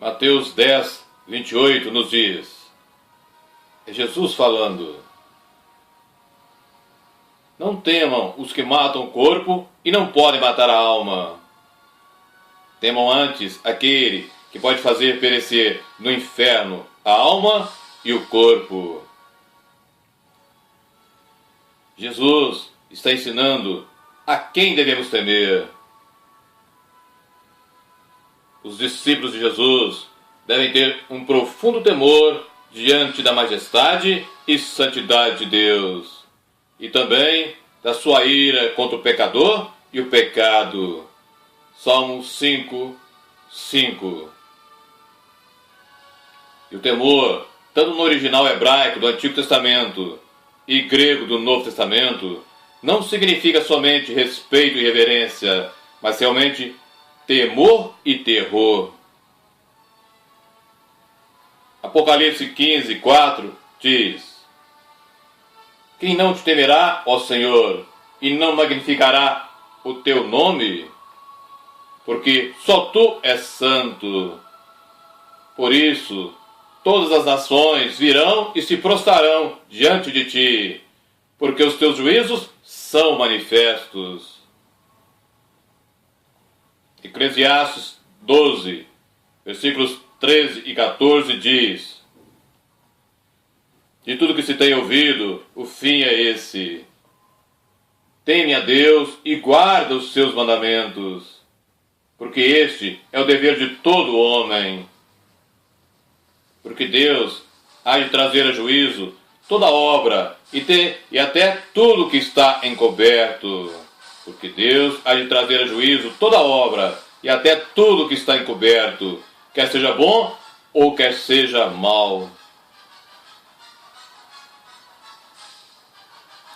Mateus 10, 28 nos diz, é Jesus falando: não temam os que matam o corpo e não podem matar a alma. Temam antes aquele que pode fazer perecer no inferno a alma e o corpo. Jesus está ensinando a quem devemos temer. Os discípulos de Jesus devem ter um profundo temor diante da majestade e santidade de Deus, e também da sua ira contra o pecador e o pecado. Salmo 5, 5. E o temor, tanto no original hebraico do Antigo Testamento e grego do Novo Testamento, não significa somente respeito e reverência, mas realmente temor e terror. Apocalipse 15, 4 diz: quem não te temerá, ó Senhor, e não magnificará o teu nome? Porque só tu és santo. Por isso, todas as nações virão e se prostrarão diante de ti, porque os teus juízos são manifestos. Eclesiastes 12, versículos 13 e 14 diz: de tudo que se tem ouvido, o fim é esse: teme a Deus e guarda os seus mandamentos, porque este é o dever de todo homem. Porque Deus há de trazer a juízo toda obra e até tudo que está encoberto. Porque Deus há de trazer a juízo toda obra e até tudo que está encoberto, quer seja bom ou quer seja mal.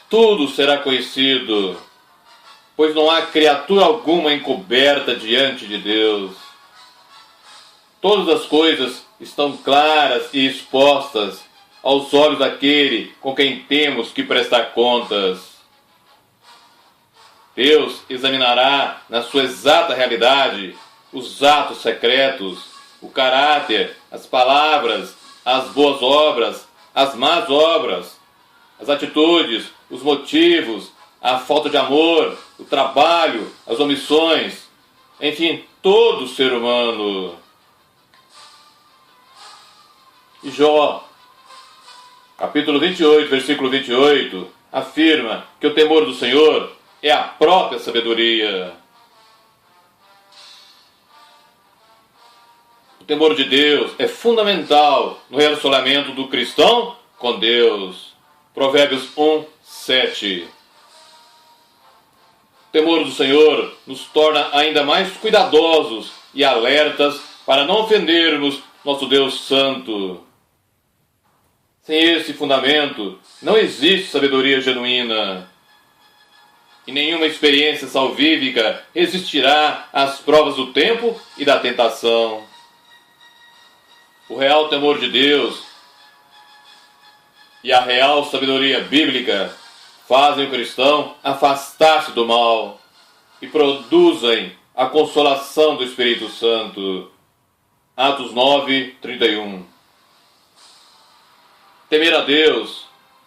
Tudo será conhecido, pois não há criatura alguma encoberta diante de Deus. Todas as coisas estão claras e expostas aos olhos daquele com quem temos que prestar contas. Deus examinará na sua exata realidade os atos secretos, o caráter, as palavras, as boas obras, as más obras, as atitudes, os motivos, a falta de amor, o trabalho, as omissões, enfim, todo ser humano. E Jó, capítulo 28, versículo 28, afirma que o temor do Senhor é a própria sabedoria. O temor de Deus é fundamental no relacionamento do cristão com Deus. Provérbios 1, 7. O temor do Senhor nos torna ainda mais cuidadosos e alertas para não ofendermos nosso Deus Santo. Sem esse fundamento, não existe sabedoria genuína. E nenhuma experiência salvífica resistirá às provas do tempo e da tentação. O real temor de Deus e a real sabedoria bíblica fazem o cristão afastar-se do mal e produzem a consolação do Espírito Santo. Atos 9, 31. Temer a Deus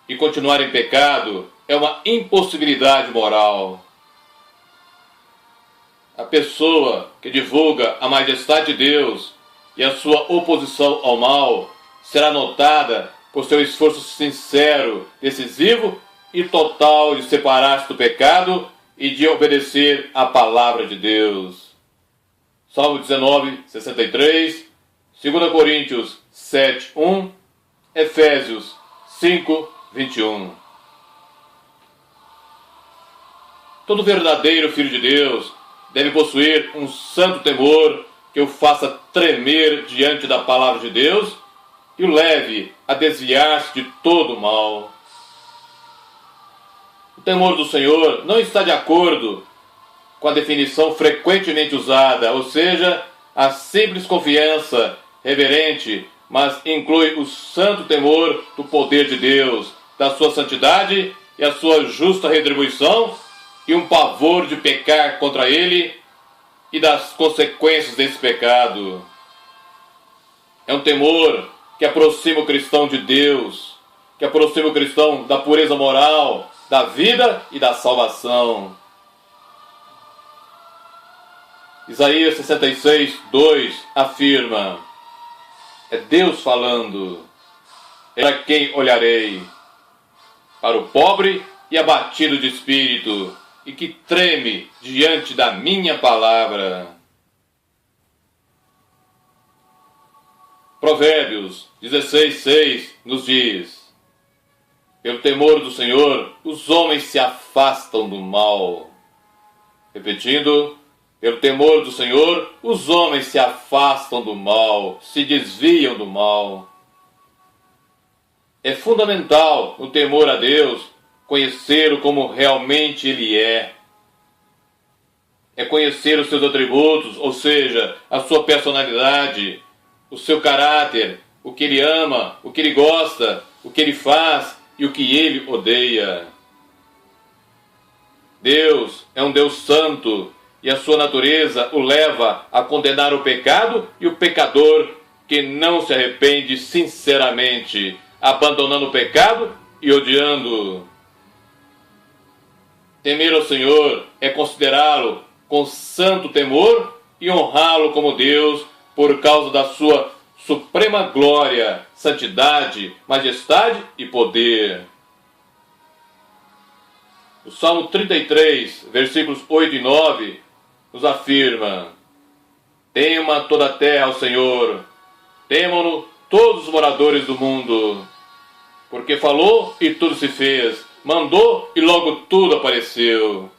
e continuar em pecado é uma impossibilidade moral. A pessoa que divulga a majestade de Deus e a sua oposição ao mal será notada por seu esforço sincero, decisivo e total de separar-se do pecado e de obedecer à palavra de Deus. Salmo 19, 63, 2 Coríntios 7, 1, Efésios 5, 21. Todo verdadeiro filho de Deus deve possuir um santo temor que o faça tremer diante da palavra de Deus e o leve a desviar-se de todo o mal. O temor do Senhor não está de acordo com a definição frequentemente usada, ou seja, a simples confiança reverente, mas inclui o santo temor do poder de Deus, da sua santidade e a sua justa retribuição, e um pavor de pecar contra Ele e das consequências desse pecado. É um temor que aproxima o cristão de Deus, que aproxima o cristão da pureza moral, da vida e da salvação. Isaías 66, 2 afirma: é Deus falando, para quem olharei? Para o pobre e abatido de espírito, e que treme diante da minha palavra. Provérbios 16, 6 nos diz: pelo temor do Senhor, os homens se afastam do mal. Repetindo: pelo temor do Senhor, os homens se afastam do mal, se desviam do mal. É fundamental, no temor a Deus, conhecê-lo como realmente Ele é. É conhecer os seus atributos, ou seja, a sua personalidade, o seu caráter, o que Ele ama, o que Ele gosta, o que Ele faz e o que Ele odeia. Deus é um Deus santo, e a sua natureza o leva a condenar o pecado e o pecador que não se arrepende sinceramente, abandonando o pecado e odiando. Temer ao Senhor é considerá-lo com santo temor e honrá-lo como Deus por causa da sua suprema glória, santidade, majestade e poder. O Salmo 33, versículos 8 e 9, nos afirma: tema toda a terra ao Senhor, temam-no todos os moradores do mundo, porque falou e tudo se fez, mandou e logo tudo apareceu.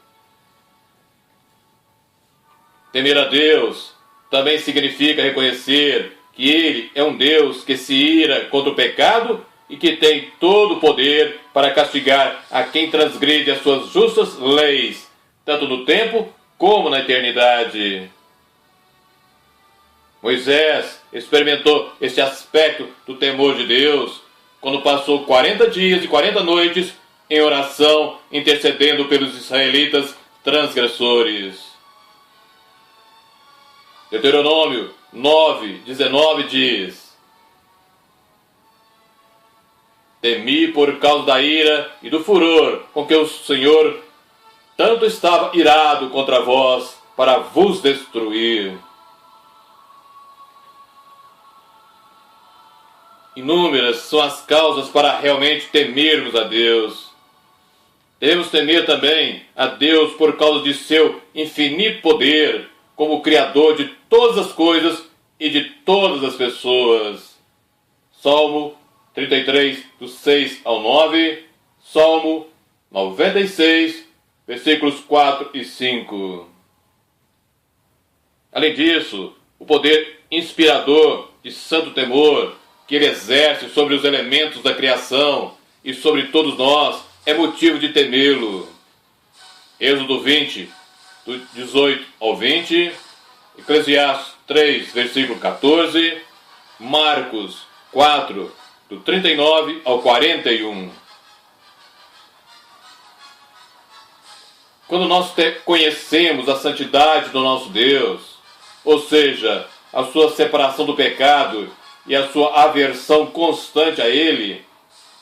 Temer a Deus também significa reconhecer que Ele é um Deus que se ira contra o pecado e que tem todo o poder para castigar a quem transgride as suas justas leis, tanto no tempo como na eternidade. Moisés experimentou este aspecto do temor de Deus quando passou 40 dias e 40 noites em oração, intercedendo pelos israelitas transgressores. Deuteronômio 9, 19 diz: temi por causa da ira e do furor com que o Senhor tanto estava irado contra vós para vos destruir. Inúmeras são as causas para realmente temermos a Deus. Devemos temer também a Deus por causa de seu infinito poder, como Criador de todas as coisas e de todas as pessoas. Salmo 33, do 6 ao 9, Salmo 96, versículos 4 e 5. Além disso, o poder inspirador de santo temor que Ele exerce sobre os elementos da criação e sobre todos nós é motivo de temê-lo. Êxodo 20, do 18 ao 20, Eclesiastes 3, versículo 14, Marcos 4, do 39 ao 41. Quando nós conhecemos a santidade do nosso Deus, ou seja, a sua separação do pecado e a sua aversão constante a Ele,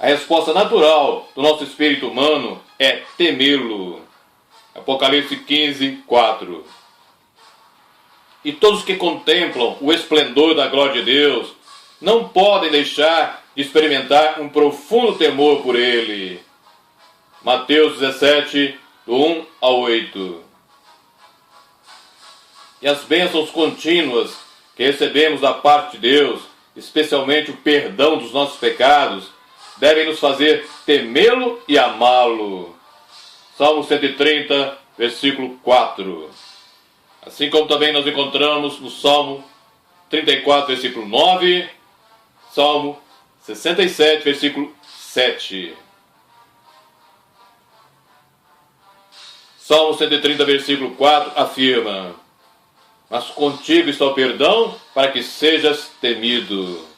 a resposta natural do nosso espírito humano é temê-lo. Apocalipse 15, 4. E todos que contemplam o esplendor da glória de Deus não podem deixar de experimentar um profundo temor por Ele. Mateus 17, do 1 ao 8. E as bênçãos contínuas que recebemos da parte de Deus, especialmente o perdão dos nossos pecados, devem nos fazer temê-lo e amá-lo. Salmo 130, versículo 4. Assim como também nós encontramos no Salmo 34, versículo 9, Salmo 67, versículo 7. Salmo 130, versículo 4 afirma: mas contigo está o perdão para que sejas temido.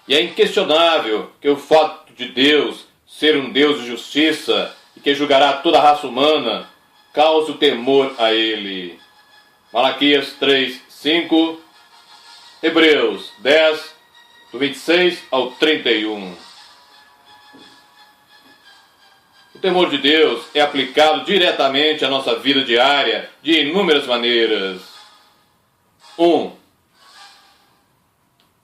E é inquestionável que o fato de Deus ser um Deus de justiça e que julgará toda a raça humana cause o temor a Ele. Malaquias 3, 5, Hebreus 10, do 26 ao 31. O temor de Deus é aplicado diretamente à nossa vida diária de inúmeras maneiras. 1.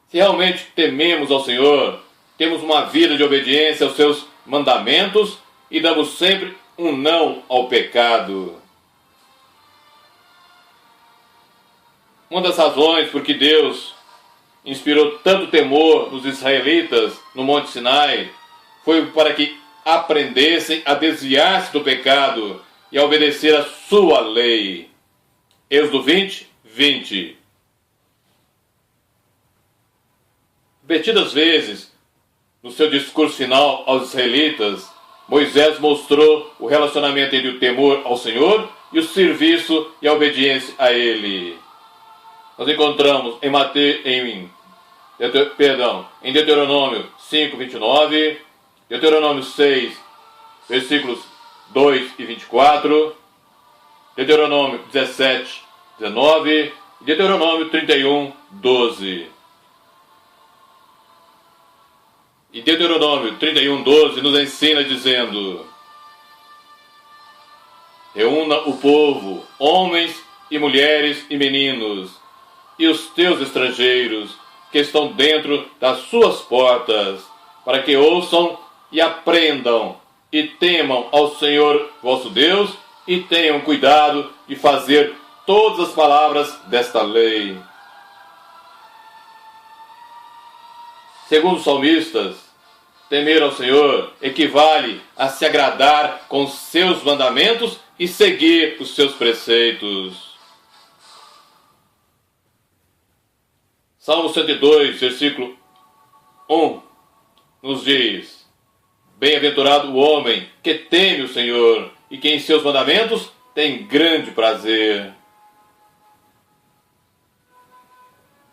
Se realmente tememos ao Senhor, temos uma vida de obediência aos seus mandamentos e damos sempre um não ao pecado. Uma das razões por que Deus inspirou tanto temor nos israelitas no Monte Sinai foi para que aprendessem a desviar-se do pecado e a obedecer a sua lei. Êxodo 20, 20. Repetidas vezes, no seu discurso final aos israelitas, Moisés mostrou o relacionamento entre o temor ao Senhor e o serviço e a obediência a Ele. Nós encontramos em Deuteronômio 5, 29, Deuteronômio 6, versículos 2 e 24, Deuteronômio 17, 19 e Deuteronômio 31, 12. E Deuteronômio 31, 12 nos ensina dizendo: reúna o povo, homens e mulheres e meninos, e os teus estrangeiros que estão dentro das suas portas, para que ouçam e aprendam e temam ao Senhor vosso Deus e tenham cuidado de fazer todas as palavras desta lei. Segundo os salmistas, temer ao Senhor equivale a se agradar com seus mandamentos e seguir os seus preceitos. Salmo 102, versículo 1, nos diz: bem-aventurado o homem que teme o Senhor e que em seus mandamentos tem grande prazer.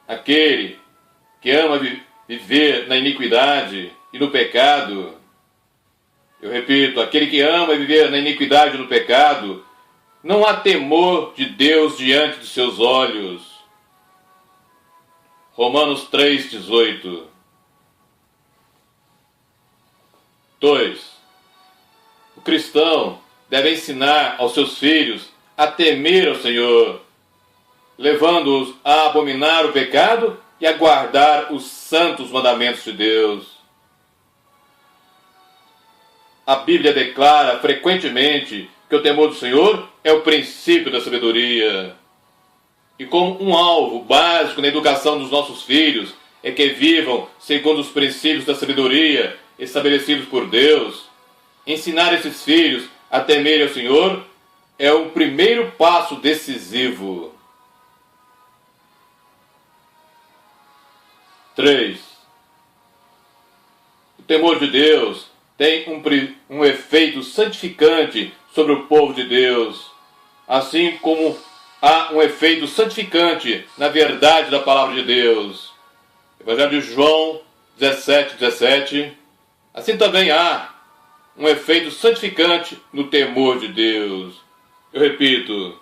Aquele que ama viver na iniquidade e no pecado, eu repito, aquele que ama viver na iniquidade e no pecado, não há temor de Deus diante de seus olhos. Romanos 3, 18. 2. O cristão deve ensinar aos seus filhos a temer ao Senhor, levando-os a abominar o pecado e a guardar os santos mandamentos de Deus. A Bíblia declara frequentemente que o temor do Senhor é o princípio da sabedoria. E como um alvo básico na educação dos nossos filhos é que vivam segundo os princípios da sabedoria estabelecidos por Deus, ensinar esses filhos a temer ao Senhor é o primeiro passo decisivo. 3. O temor de Deus tem um efeito santificante sobre o povo de Deus, assim como há um efeito santificante na verdade da palavra de Deus. Evangelho de João 17, 17. Assim também há um efeito santificante no temor de Deus. Eu repito,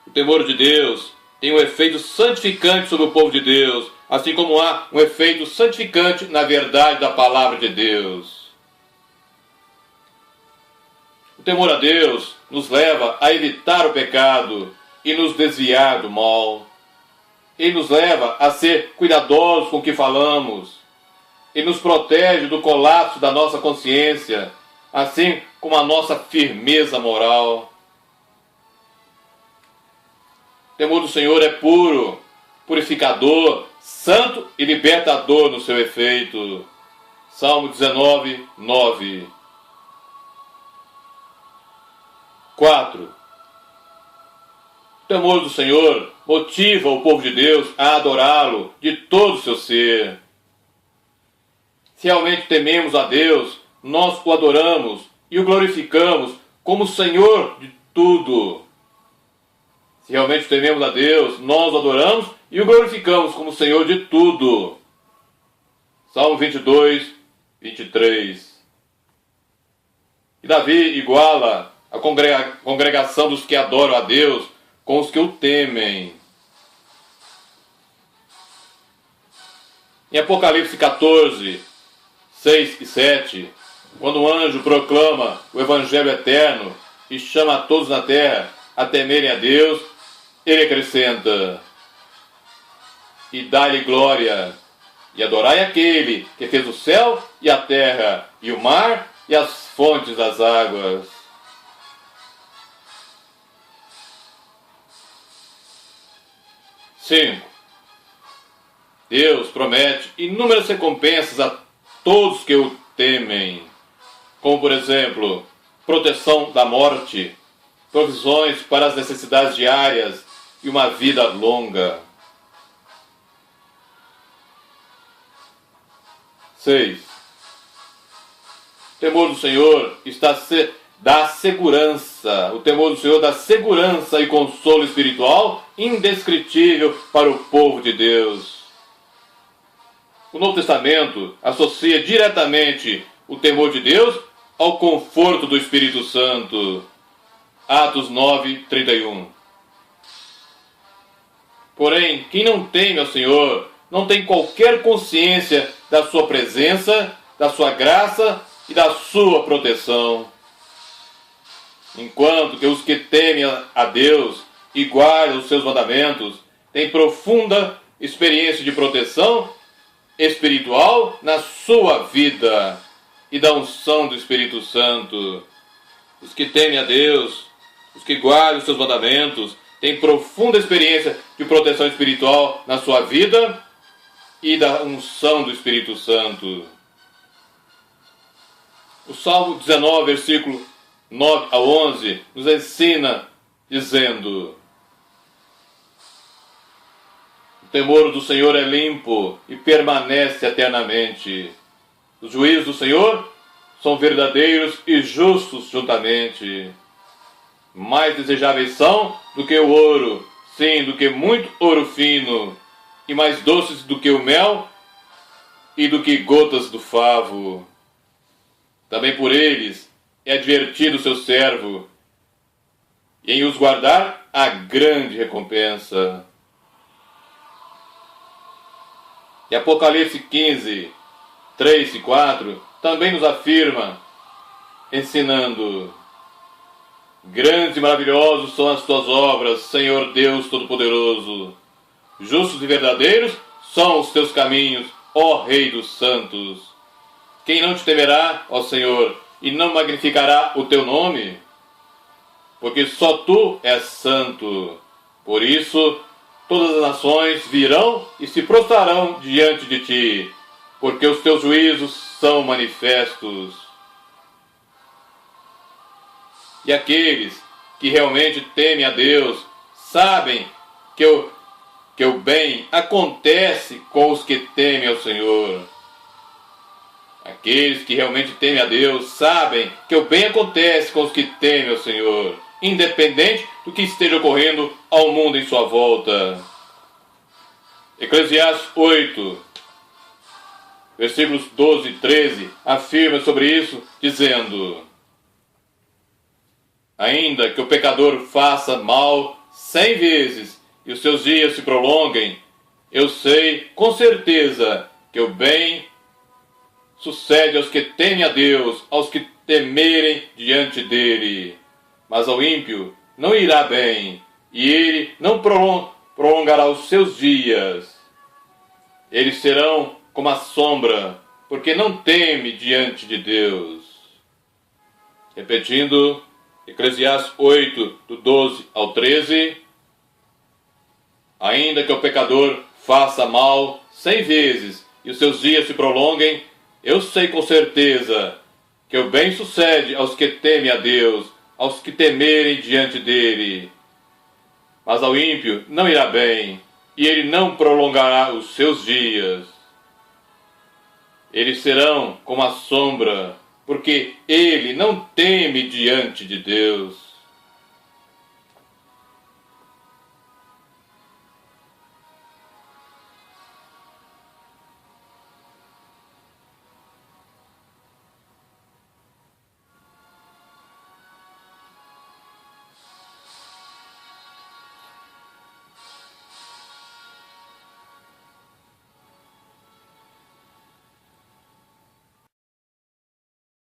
o temor de Deus tem um efeito santificante sobre o povo de Deus, assim como há um efeito santificante na verdade da palavra de Deus. O temor a Deus nos leva a evitar o pecado e nos desviar do mal. Ele nos leva a ser cuidadosos com o que falamos. Ele nos protege do colapso da nossa consciência, assim como a nossa firmeza moral. O temor do Senhor é puro, purificador, santo e libertador no seu efeito. Salmo 19, 9. 4. O temor do Senhor motiva o povo de Deus a adorá-lo de todo o seu ser. Se realmente tememos a Deus, nós o adoramos e o glorificamos como Senhor de tudo. Se realmente tememos a Deus, nós o adoramos e o glorificamos como Senhor de tudo. Salmo 22, 23. E Davi iguala a congregação dos que adoram a Deus com os que o temem. Em Apocalipse 14, 6 e 7, quando o anjo proclama o Evangelho eterno e chama a todos na terra a temerem a Deus, ele acrescenta: e dá-lhe glória, e adorai aquele que fez o céu e a terra, e o mar e as fontes das águas. Cinco. Deus promete inúmeras recompensas a todos que o temem, como por exemplo, proteção da morte, provisões para as necessidades diárias e uma vida longa. 6. O temor do Senhor dá segurança. O temor do Senhor dá segurança e consolo espiritual indescritível para o povo de Deus. O Novo Testamento associa diretamente o temor de Deus ao conforto do Espírito Santo. Atos 9, 31. Porém, quem não teme ao Senhor não tem qualquer consciência da sua presença, da sua graça e da sua proteção. Enquanto que os que temem a Deus e guardam os seus mandamentos têm profunda experiência de proteção espiritual na sua vida e da unção do Espírito Santo. Os que temem a Deus, os que guardam os seus mandamentos, têm profunda experiência de proteção espiritual na sua vida e da unção do Espírito Santo. O Salmo 19, versículo 9 a 11, nos ensina dizendo: o temor do Senhor é limpo e permanece eternamente. Os juízos do Senhor são verdadeiros e justos juntamente. Mais desejáveis são do que o ouro, sim, do que muito ouro fino, e mais doces do que o mel e do que gotas do favo. Também por eles é advertido o seu servo, e em os guardar há grande recompensa. E Apocalipse 15, 3 e 4 também nos afirma, ensinando: grandes e maravilhosos são as tuas obras, Senhor Deus Todo-Poderoso. Justos e verdadeiros são os teus caminhos, ó Rei dos santos. Quem não te temerá, ó Senhor, e não magnificará o teu nome? Porque só tu és santo. Por isso, todas as nações virão e se prostrarão diante de ti, porque os teus juízos são manifestos. E aqueles que realmente temem a Deus sabem que o bem acontece com os que temem ao Senhor. Aqueles que realmente temem a Deus sabem que o bem acontece com os que temem ao Senhor, independente do que esteja ocorrendo ao mundo em sua volta. Eclesiastes 8, versículos 12 e 13, afirma sobre isso, dizendo: ainda que o pecador faça mal 100 vezes e os seus dias se prolonguem, eu sei com certeza que o bem sucede aos que temem a Deus, aos que temerem diante dele. Mas ao ímpio não irá bem, e ele não prolongará os seus dias. Eles serão como a sombra, porque não teme diante de Deus. Repetindo, Eclesiastes 8, do 12 ao 13. Ainda que o pecador faça mal 100 vezes e os seus dias se prolonguem, eu sei com certeza que o bem sucede aos que temem a Deus, aos que temerem diante dele. Mas ao ímpio não irá bem, e ele não prolongará os seus dias. Eles serão como a sombra, porque ele não teme diante de Deus.